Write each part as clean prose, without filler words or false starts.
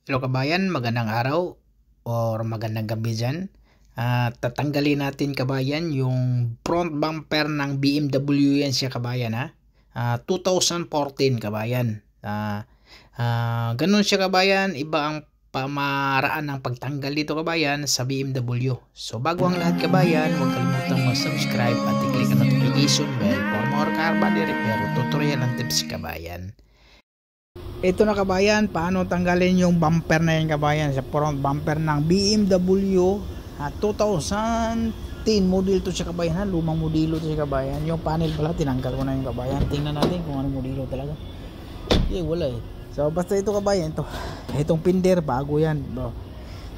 Hello kabayan, magandang araw or magandang gabi dyan. Tatanggalin natin kabayan yung front bumper ng BMW yan siya kabayan ha. 2014 kabayan. Ganun siya kabayan, iba ang pamaraan ng pagtanggal dito kabayan sa BMW. So bago ang lahat kabayan, huwag kalimutang mag-subscribe at i-click ang notification bell for more car body repair tutorial and tips kabayan. Ito na kabayan, paano tanggalin yung bumper na yan kabayan, sa front bumper ng BMW 2010 model to siya kabayan ha, lumang modelo to siya kabayan. Yung panel pala tinanggal ko na yung kabayan, tingnan natin kung ano modelo talaga. Wala eh. So basta ito kabayan, itong pinder bago yan bro.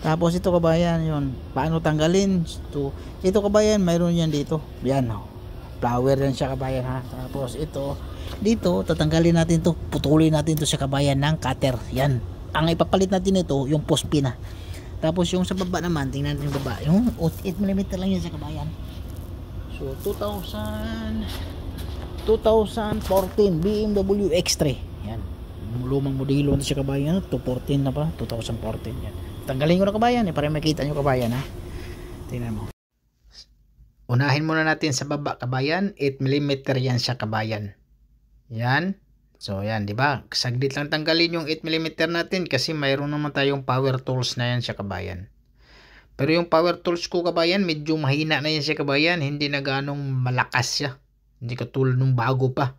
Tapos ito kabayan, yun paano tanggalin ito kabayan, mayroon yan dito, yan flower yan siya kabayan ha. Tapos ito dito tatanggalin natin to, putulin natin to sa kabayan ng cutter. Yan ang ipapalit natin, ito yung post pin na. Tapos yung sa baba naman, tingnan natin yung baba, yung 8mm lang yan sa kabayan. So 2014 BMW X3, yan lumang modelo na sa kabayan, 214 na pa, 2014 yan. Tanggalin ko na kabayan para makita nyo kabayan ha. Tingnan mo, unahin muna natin sa baba kabayan, 8mm yan sa kabayan. Yan. So yan, di ba? Saglit lang tanggalin yung 8mm natin kasi mayroon naman tayong power tools na yan siya kabayan. Pero yung power tools ko kabayan, medyo mahina na yan siya kabayan, hindi na ganong malakas siya. Hindi katulad nung bago pa.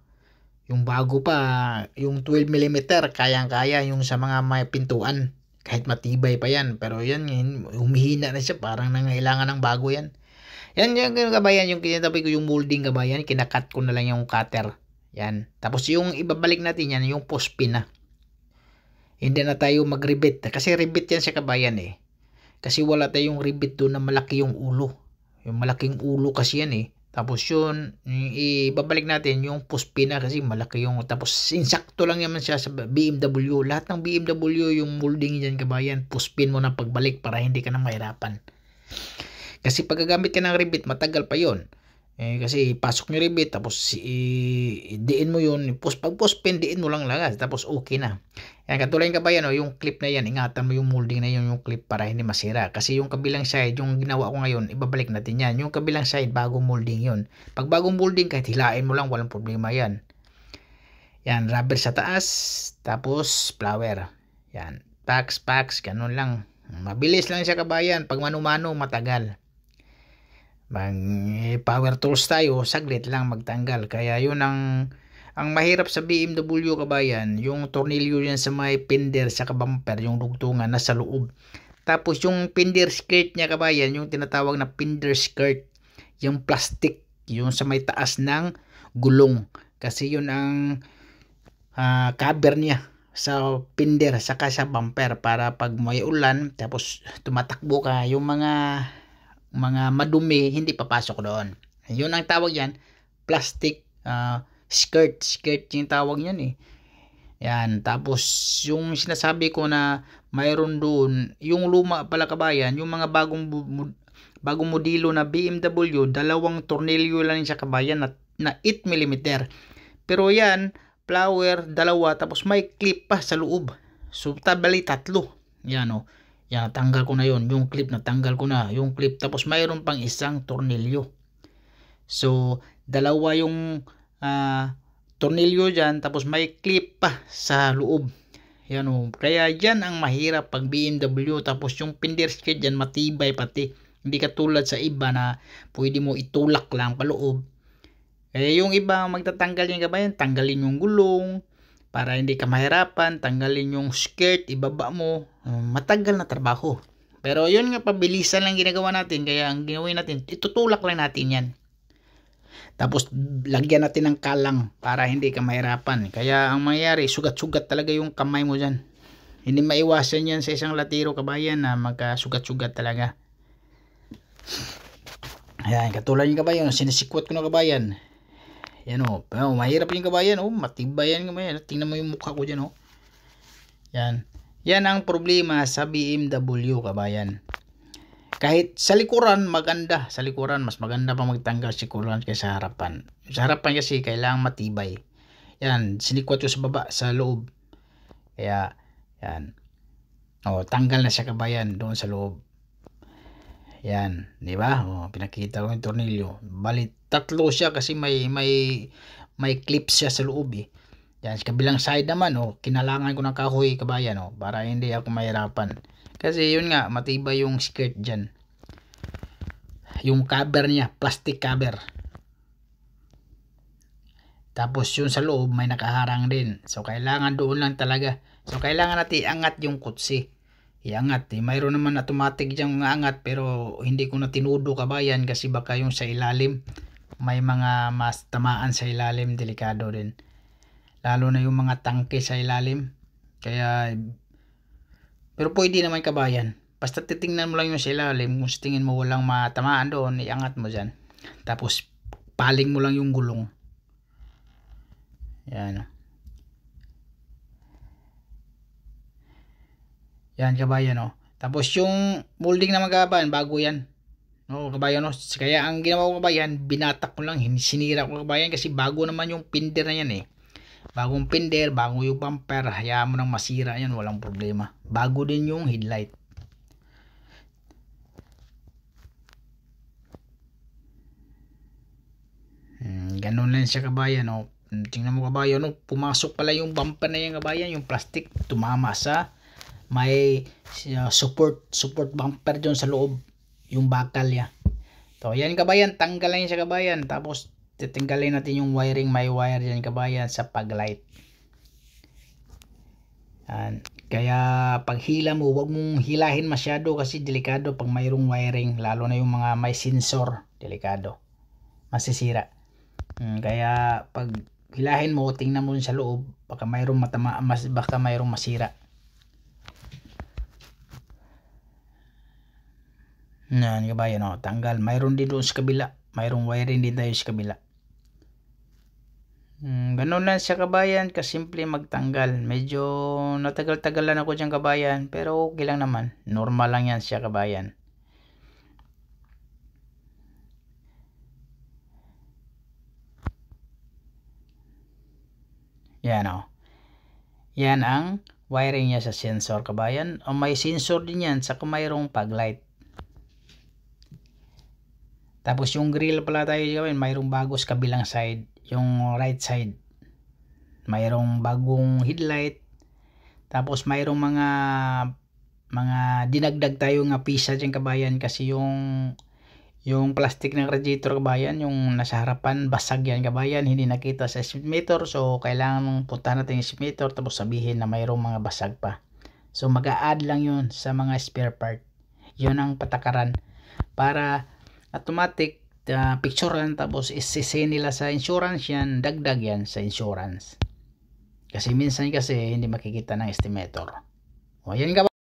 Yung bago pa, yung 12mm, kayang-kaya yung sa mga may pintuan. Kahit matibay pa yan. Pero yan, humihina na siya, parang nangailangan ng bago yan. Yan yung kabayan, yung kinatabi ko yung molding kabayan, kinakat ko na lang yung cutter. Yan. Tapos yung ibabalik natin yan, yung post pin na. Hindi na tayo mag-rivet. Kasi rivet yan sa kabayan eh. Kasi wala tayong rivet doon na malaki yung ulo. Yung malaking ulo kasi yan eh. Tapos yun, ibabalik natin yung post pin na kasi malaki yung. Tapos insakto lang naman siya sa BMW. Lahat ng BMW yung molding yan kabayan. Post pin mo na pagbalik para hindi ka na mahirapan. Kasi pag gagamit ka ng rivet, matagal pa yon. Kasi pasok nyo rivet, tapos diin mo yun, pag post pin, diin mo lang lagas, tapos okay na. Yan, katulad yung kabayan, yung clip na yan, ingatan mo yung molding na yun, yung clip para hindi masira. Kasi yung kabilang side, yung ginawa ko ngayon, ibabalik natin yan. Yung kabilang side, bagong molding yun. Pag bagong molding, kahit hilain mo lang, walang problema yan. Yan, rubber sa taas, tapos flower. Yan, packs, ganun lang. Mabilis lang siya kabayan, pag mano-mano, matagal. Power tools tayo, saglit lang magtanggal. Kaya yun ang mahirap sa BMW kabayan, yung tornilyo yan sa may pinder sa bumper, yung dugtungan nasa loob. Tapos yung pinder skirt niya kabayan, yung tinatawag na pinder skirt, yung plastic, yung sa may taas ng gulong. Kasi yun ang cover niya sa pinder saka sa bumper, para pag may ulan tapos tumatakbo ka, yung mga madumi hindi papasok doon. Yun ang tawag yan, plastic skirt yung tawag yan eh. Yan, tapos yung sinasabi ko na mayroon doon, yung luma pala kabayan, yung mga bagong modelo na BMW, dalawang tornilyo lang siya kabayan na 8mm. Pero yan, flower, dalawa, tapos may clip pa sa loob. So tabali tatlo. Yan o. Yan, tanggal ko na yon, yung clip natanggal ko na, yung clip, tapos mayroon pang isang tornilyo. So, dalawa yung tornilyo dyan, tapos may clip pa sa loob. Yan o, kaya yan ang mahirap pag BMW. Tapos yung pinder skirt dyan, matibay pati. Hindi katulad sa iba na pwede mo itulak lang paloob. Kaya yung iba magtatanggal yan kabayan, tanggalin yung gulong, para hindi ka mahirapan, tanggalin yung skirt, ibaba mo, matagal na trabaho. Pero yun nga, pabilisan lang ginagawa natin, kaya ang ginawin natin, itutulak lang natin yan. Tapos lagyan natin ng kalang para hindi ka mahirapan. Kaya ang mangyayari, sugat-sugat talaga yung kamay mo dyan. Hindi maiwasan yan sa isang latiro kabayan na magkasugat-sugat talaga. Ayan, katulad yung kabayan, sinisikwat ko na kabayan. Yan o, mahirap yung kabayan, matibay yan kabayan. Tingnan mo yung mukha ko dyan o. Yan. Yan ang problema sa BMW kabayan. Kahit sa likuran, maganda. Sa likuran, mas maganda pa magtanggal sa likuran kaysa sa harapan. Sa harapan kasi, kailangan matibay. Yan, sinikwat ko sa baba, sa loob. Kaya, yan. O, tanggal na siya kabayan doon sa loob. Yan, di ba? O, pinakita ko yung tornilyo. Bali, tatlo siya kasi may clip siya sa loob eh. Yan, sa kabilang side naman, kinalangan ko ng kahoy kabayan, para hindi ako mahirapan. Kasi yun nga, matibay yung skirt dyan. Yung cover niya, plastic cover. Tapos yung sa loob, may nakaharang din. So, kailangan doon lang talaga. So, kailangan natin iangat yung kutsi. Iangat eh. Mayroon naman automatic diyang angat pero hindi ko na tinudo kabayan kasi baka yung sa ilalim may mga mas tamaan sa ilalim, delikado din. Lalo na yung mga tangke sa ilalim. Kaya pero pwede naman kabayan. Basta titingnan mo lang yung sa ilalim, kung sa tingin mo walang matamaan doon, iangat mo dyan. Tapos paling mo lang yung gulong. Yan. Yan kabayan Tapos yung molding naman kabayan, bago yan. Kabayan Kaya ang ginawa ko kabayan, binatak ko lang, sinira ko kabayan kasi bago naman yung pinder na yan eh. Bagong pinder, bago yung bumper, hayaan mo nang masira yan, walang problema. Bago din yung headlight. Ganun lang siya kabayan Tingnan mo kabayan pumasok pala yung bumper na yan kabayan, yung plastic tumama sa may support bumper dyan sa loob, yung bakal niya. So yan kabayan, tanggalan siya kabayan. Tapos titinggalin natin yung wiring, may wire dyan kabayan sa paglight. Kaya pag hila mo, wag mong hilahin masyado kasi delikado pag mayroong wiring, lalo na yung mga may sensor, delikado, masisira. Kaya pag hilahin mo, tingnan mo sa loob, baka mayroong baka mayroong masira. Yan kabayan tanggal. Mayroon din doon sa kabila, mayroong wiring din tayo sa kabila. Ganun lang siya kabayan, kasimple magtanggal. Medyo natagal-tagalan ako dyan kabayan, pero okay lang naman, normal lang yan siya kabayan. Yan yan ang wiring niya sa sensor kabayan. May sensor din yan sa mayroong paglight. Tapos yung grill pala tayo gawin, mayroong bago sa kabilang side, yung right side. Mayroong bagong headlight. Tapos mayroong mga dinagdag tayo nga pisa dyan kabayan kasi yung plastic ng radiator kabayan, yung nasa harapan, basag yan kabayan, hindi nakita sa estimator. So kailangan mong punta natin yung estimator tapos sabihin na mayroong mga basag pa. So mag-a-add lang yun sa mga spare part. Yun ang patakaran para automatic picture lang, tapos isisi nila sa insurance yan, dagdag yan sa insurance. Kasi minsan kasi hindi makikita ng estimator. Yan ka